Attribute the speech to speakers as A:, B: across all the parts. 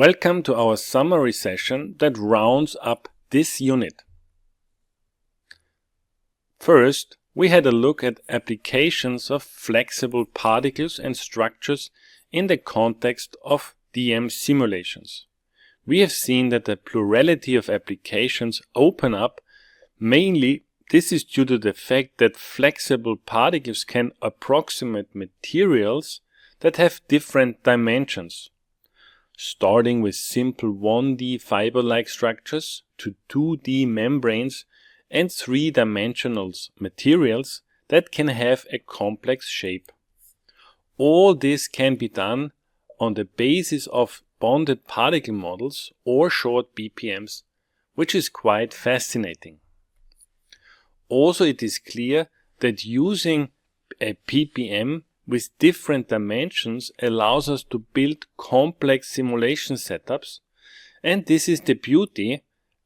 A: Welcome to our summary session that rounds up this unit. First, we had a look at applications of flexible particles and structures in the context of DEM simulations. We have seen that a plurality of applications open up. Mainly, this is due to the fact that flexible particles can approximate materials that have different dimensions, starting with simple 1D fiber-like structures to 2D membranes and 3-dimensional materials that can have a complex shape. All this can be done on the basis of bonded particle models or short BPMs, which is quite fascinating. Also, it is clear that using a BPM with different dimensions allows us to build complex simulation setups, and this is the beauty,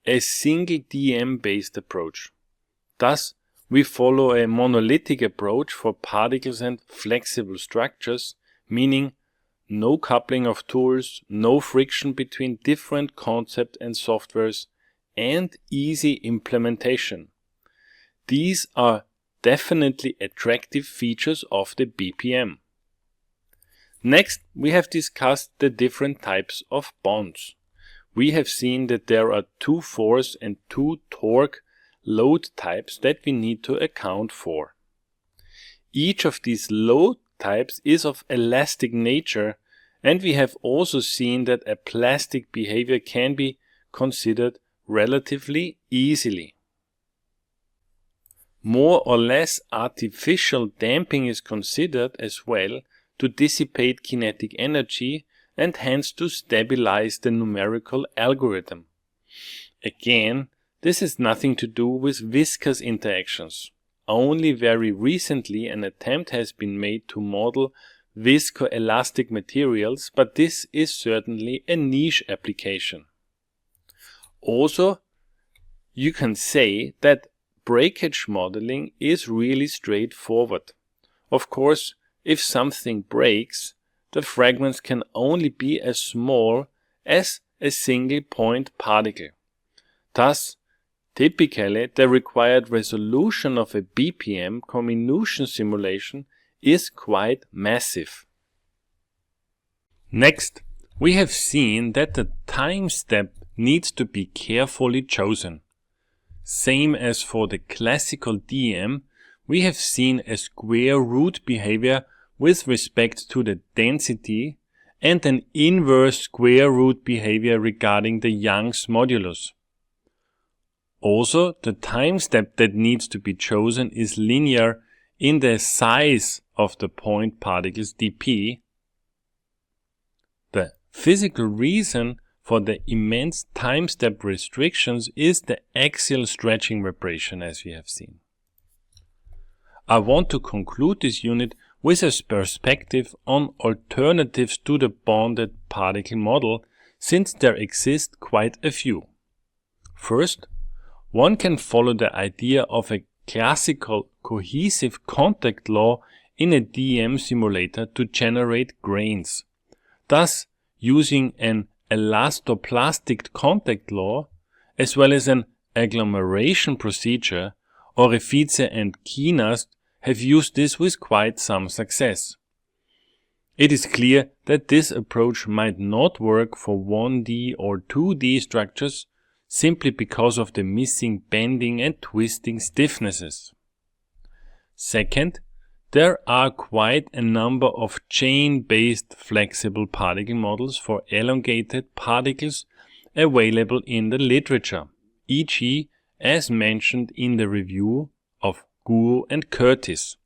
A: a single DEM-based approach. Thus, we follow a monolithic approach for particles and flexible structures, meaning no coupling of tools, no friction between different concepts and softwares, and easy implementation. These are definitely attractive features of the BPM. Next, we have discussed the different types of bonds. We have seen that there are 2 force and 2 torque load types that we need to account for. Each of these load types is of elastic nature, and we have also seen that a plastic behavior can be considered relatively easily. More or less artificial damping is considered as well to dissipate kinetic energy and hence to stabilize the numerical algorithm. Again, this has nothing to do with viscous interactions. Only very recently an attempt has been made to model viscoelastic materials, but this is certainly a niche application. Also, you can say that breakage modeling is really straightforward. Of course, if something breaks, the fragments can only be as small as a single point particle. Thus, typically the required resolution of a BPM comminution simulation is quite massive. Next, we have seen that the time step needs to be carefully chosen. Same as for the classical DEM, we have seen a square root behavior with respect to the density and an inverse square root behavior regarding the Young's modulus. Also, the time step that needs to be chosen is linear in the size of the point particles dp. The physical reason for the immense time step restrictions is the axial stretching vibration, as we have seen. I want to conclude this unit with a perspective on alternatives to the bonded particle model, since there exist quite a few. First, one can follow the idea of a classical cohesive contact law in a DEM simulator to generate grains, thus using an elastoplastic contact law as well as an agglomeration procedure. Orefice and Kienast have used this with quite some success. It is clear that this approach might not work for 1D or 2D structures simply because of the missing bending and twisting stiffnesses. Second, there are quite a number of chain-based flexible particle models for elongated particles available in the literature, e.g. as mentioned in the review of Guo and Curtis.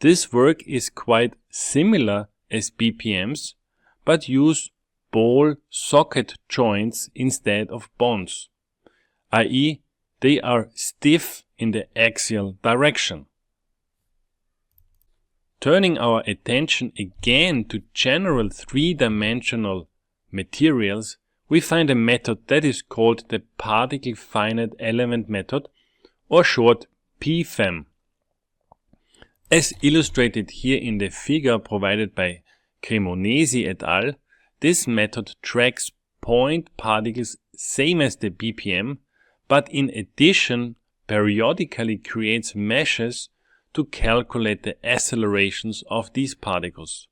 A: This work is quite similar as BPMs, but use ball socket joints instead of bonds, i.e. they are stiff in the axial direction. Turning our attention again to general 3-dimensional materials, we find a method that is called the particle finite element method, or short PFEM. As illustrated here in the figure provided by Cremonesi et al., this method tracks point particles same as the BPM, but in addition periodically creates meshes to calculate the accelerations of these particles.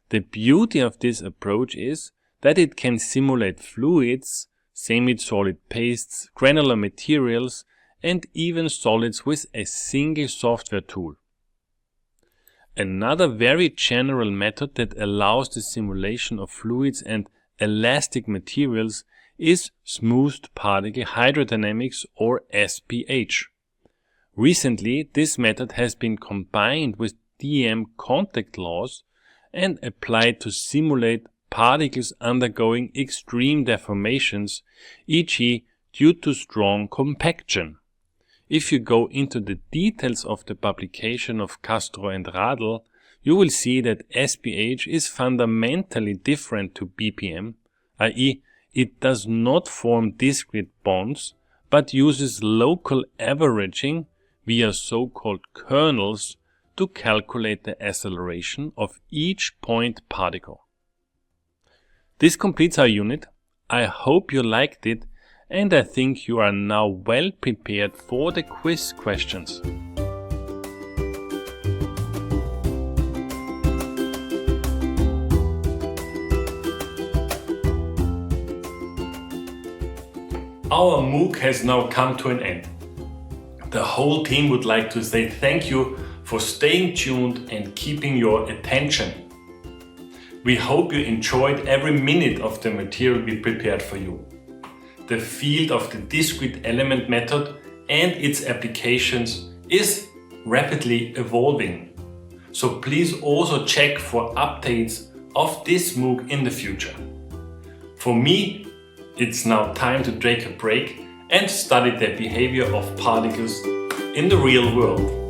A: The beauty of this approach is that it can simulate fluids, semi-solid pastes, granular materials, and even solids with a single software tool. Another very general method that allows the simulation of fluids and elastic materials is smoothed particle hydrodynamics, or SPH. Recently, this method has been combined with DEM contact laws and applied to simulate particles undergoing extreme deformations, e.g. due to strong compaction. If you go into the details of the publication of Castro and Radl, you will see that SPH is fundamentally different to BPM, i.e. it does not form discrete bonds, but uses local averaging via so-called kernels to calculate the acceleration of each point particle. This completes our unit. I hope you liked it, and I think you are now well prepared for the quiz questions. Our MOOC has now come to an end. The whole team would like to say thank you for staying tuned and keeping your attention. We hope you enjoyed every minute of the material we prepared for you. The field of the discrete element method and its applications is rapidly evolving. So please also check for updates of this MOOC in the future. For me, it's now time to take a break and study the behavior of particles in the real world.